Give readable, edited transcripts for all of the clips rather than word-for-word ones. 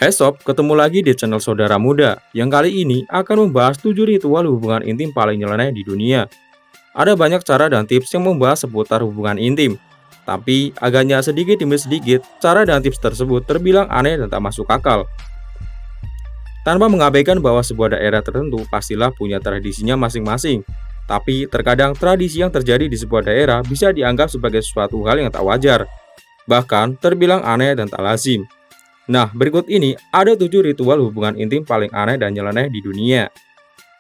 Esok ketemu lagi di channel Saudara Muda yang kali ini akan membahas 7 ritual hubungan intim paling nyeleneh di dunia. Ada banyak cara dan tips yang membahas seputar hubungan intim. Tapi agaknya sedikit demi sedikit, cara dan tips tersebut terbilang aneh dan tak masuk akal. Tanpa mengabaikan bahwa sebuah daerah tertentu pastilah punya tradisinya masing-masing. Tapi terkadang tradisi yang terjadi di sebuah daerah bisa dianggap sebagai suatu hal yang tak wajar. Bahkan terbilang aneh dan tak lazim. Nah, berikut ini ada 7 ritual hubungan intim paling aneh dan nyeleneh di dunia.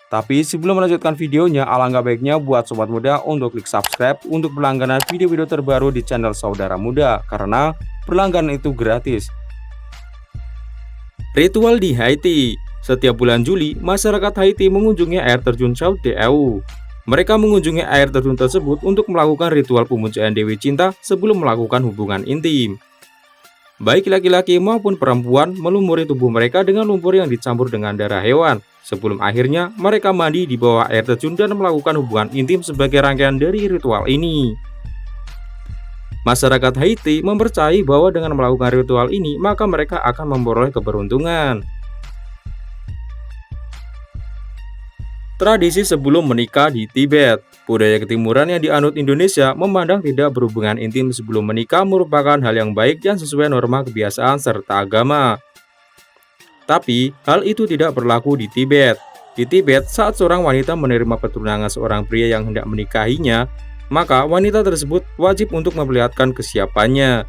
Tapi sebelum melanjutkan videonya, alangkah baiknya buat sobat muda untuk klik subscribe untuk berlangganan video-video terbaru di channel Saudara Muda, karena berlangganan itu gratis. Ritual di Haiti. Setiap bulan Juli, masyarakat Haiti mengunjungi air terjun Chaude d'Eau. Mereka mengunjungi air terjun tersebut untuk melakukan ritual pemujaan Dewi Cinta sebelum melakukan hubungan intim. Baik laki-laki maupun perempuan melumuri tubuh mereka dengan lumpur yang dicampur dengan darah hewan. Sebelum akhirnya mereka mandi di bawah air terjun dan melakukan hubungan intim sebagai rangkaian dari ritual ini. Masyarakat Haiti mempercayai bahwa dengan melakukan ritual ini maka mereka akan memperoleh keberuntungan. Tradisi sebelum menikah di Tibet. Budaya ketimuran yang dianut Indonesia memandang tidak berhubungan intim sebelum menikah merupakan hal yang baik dan sesuai norma kebiasaan serta agama. Tapi, hal itu tidak berlaku di Tibet. Di Tibet, saat seorang wanita menerima pertunangan seorang pria yang hendak menikahinya, maka wanita tersebut wajib untuk memperlihatkan kesiapannya.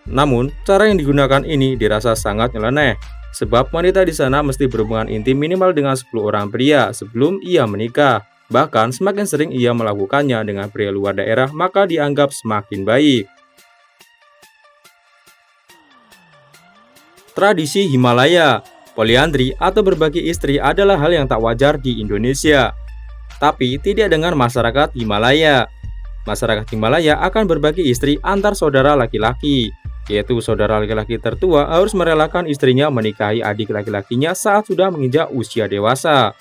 Namun, cara yang digunakan ini dirasa sangat nyeleneh. Sebab wanita di sana mesti berhubungan intim minimal dengan 10 orang pria sebelum ia menikah. Bahkan semakin sering ia melakukannya dengan pria luar daerah maka dianggap semakin baik. Tradisi Himalaya. Poliandri atau berbagi istri adalah hal yang tak wajar di Indonesia. Tapi tidak dengan masyarakat Himalaya. Masyarakat Himalaya akan berbagi istri antar saudara laki-laki, yaitu saudara laki-laki tertua harus merelakan istrinya menikahi adik laki-lakinya saat sudah menginjak usia dewasa.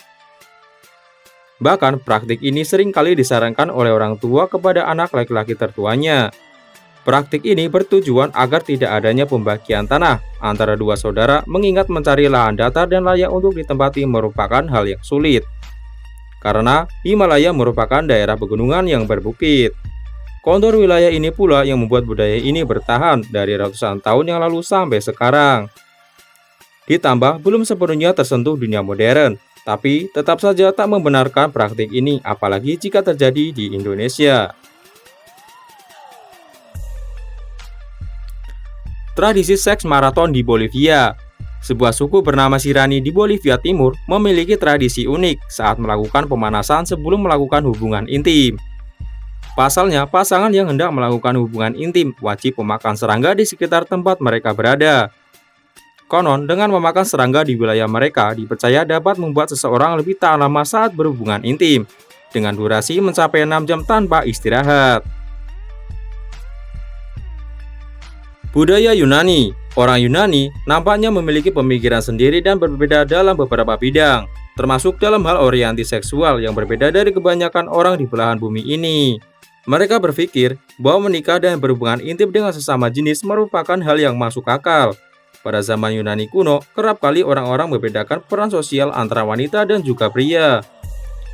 Bahkan praktik ini sering kali disarankan oleh orang tua kepada anak laki-laki tertuanya. Praktik ini bertujuan agar tidak adanya pembagian tanah antara dua saudara, mengingat mencari lahan datar dan layak untuk ditempati merupakan hal yang sulit. Karena Himalaya merupakan daerah pegunungan yang berbukit. Kontur wilayah ini pula yang membuat budaya ini bertahan dari ratusan tahun yang lalu sampai sekarang. Ditambah belum sepenuhnya tersentuh dunia modern, tapi tetap saja tak membenarkan praktik ini apalagi jika terjadi di Indonesia. Tradisi seks maraton di Bolivia. Sebuah suku bernama Sirani di Bolivia Timur memiliki tradisi unik saat melakukan pemanasan sebelum melakukan hubungan intim. Pasalnya, pasangan yang hendak melakukan hubungan intim wajib memakan serangga di sekitar tempat mereka berada. Konon, dengan memakan serangga di wilayah mereka dipercaya dapat membuat seseorang lebih tahan lama saat berhubungan intim, dengan durasi mencapai 6 jam tanpa istirahat. Budaya Yunani. Orang Yunani nampaknya memiliki pemikiran sendiri dan berbeda dalam beberapa bidang, termasuk dalam hal orientasi seksual yang berbeda dari kebanyakan orang di belahan bumi ini. Mereka berpikir bahwa menikah dan berhubungan intim dengan sesama jenis merupakan hal yang masuk akal. Pada zaman Yunani kuno, kerap kali orang-orang membedakan peran sosial antara wanita dan juga pria.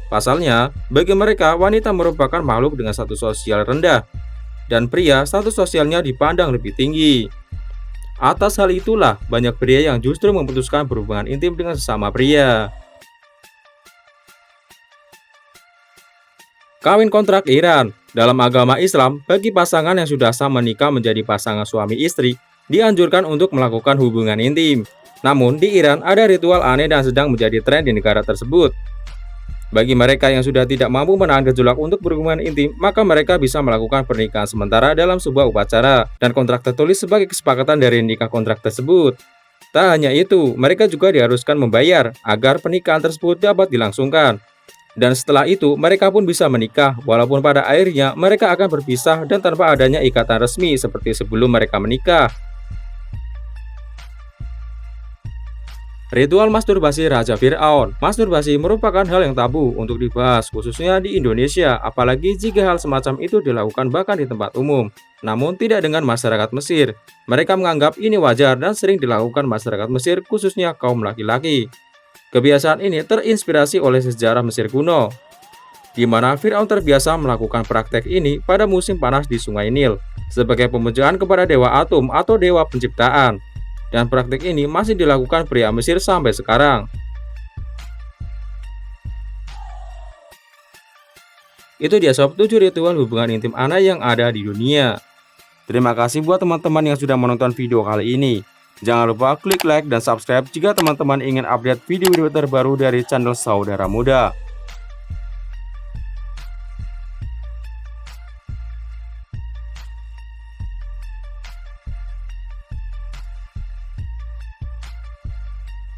Pasalnya, bagi mereka wanita merupakan makhluk dengan status sosial rendah, dan pria status sosialnya dipandang lebih tinggi. Atas hal itulah, banyak pria yang justru memutuskan berhubungan intim dengan sesama pria. Kawin kontrak Iran. Dalam agama Islam, bagi pasangan yang sudah sah menikah menjadi pasangan suami istri, dianjurkan untuk melakukan hubungan intim. Namun, di Iran ada ritual aneh dan sedang menjadi tren di negara tersebut. Bagi mereka yang sudah tidak mampu menahan gejolak untuk berhubungan intim, maka mereka bisa melakukan pernikahan sementara dalam sebuah upacara dan kontrak tertulis sebagai kesepakatan dari nikah kontrak tersebut. Tak hanya itu, mereka juga diharuskan membayar agar pernikahan tersebut dapat dilangsungkan. Dan setelah itu, mereka pun bisa menikah, walaupun pada akhirnya mereka akan berpisah dan tanpa adanya ikatan resmi seperti sebelum mereka menikah. Ritual masturbasi Raja Fir'aun. Masturbasi merupakan hal yang tabu untuk dibahas, khususnya di Indonesia, apalagi jika hal semacam itu dilakukan bahkan di tempat umum. Namun tidak dengan masyarakat Mesir. Mereka menganggap ini wajar dan sering dilakukan masyarakat Mesir, khususnya kaum laki-laki. Kebiasaan ini terinspirasi oleh sejarah Mesir kuno, di mana Firaun terbiasa melakukan praktek ini pada musim panas di Sungai Nil, sebagai pemujaan kepada dewa Atum atau dewa penciptaan. Dan praktik ini masih dilakukan pria Mesir sampai sekarang. Itu dia sob 7 ritual hubungan intim anak yang ada di dunia. Terima kasih buat teman-teman yang sudah menonton video kali ini. Jangan lupa klik like dan subscribe jika teman-teman ingin update video-video terbaru dari channel Saudara Muda.